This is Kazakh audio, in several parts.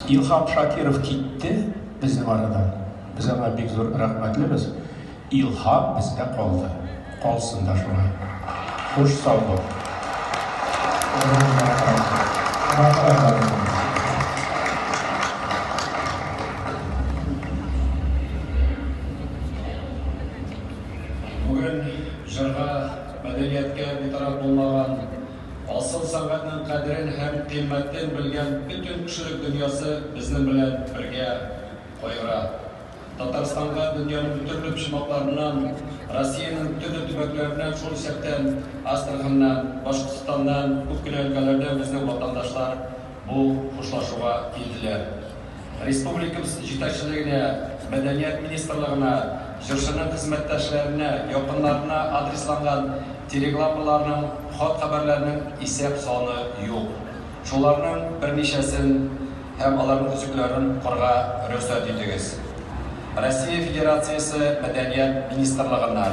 Илхам Шакиров кетті біздің арадан. Біз ана бек зор рахмәтліміз. Илхам бізде қалды. Қалсында шуға. Қош сау бол. Бүгін жырға, мәдениетке бейтарап болмаған, асыл сәнғатның қадірін һәм қиммәтін білген бүтін кішілік дүниясы біздің белән бірге қойыра. Татарстанға дүнияның түрлі пішмақтарынан, Россияның түрлі төбәкләреннән, шул исәптән Астраханнан, Башқұртстаннан, күпкенә өлкәләрдән безнең ватандашлар бу хушлашуга килделәр. Республикабыз җитәкчелегенә, Мәдәният министрлыгына, җырчының хезмәттәшләренә, якыннарына адресланган телеграммаларның, хат хәбәрләренең исәп саны юк. Шуларның берничәсен һәм аларның үзекләрен кырга рөхсәт итегез. Россия Федерациясы Мәдәният министрлыгыннан.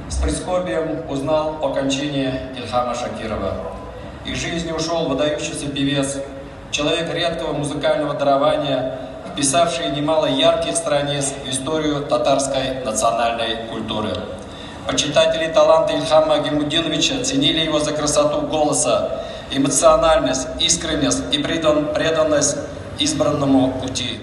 С прискорбием узнал о кончине Илхама Шакирова. Из жизни ушел выдающийся певец, человек редкого музыкального дарования, вписавший немало ярких страниц в историю татарской национальной культуры. Почитатели таланта Ильхама Гимудиновича ценили его за красоту голоса, эмоциональность, искренность и преданность избранному пути.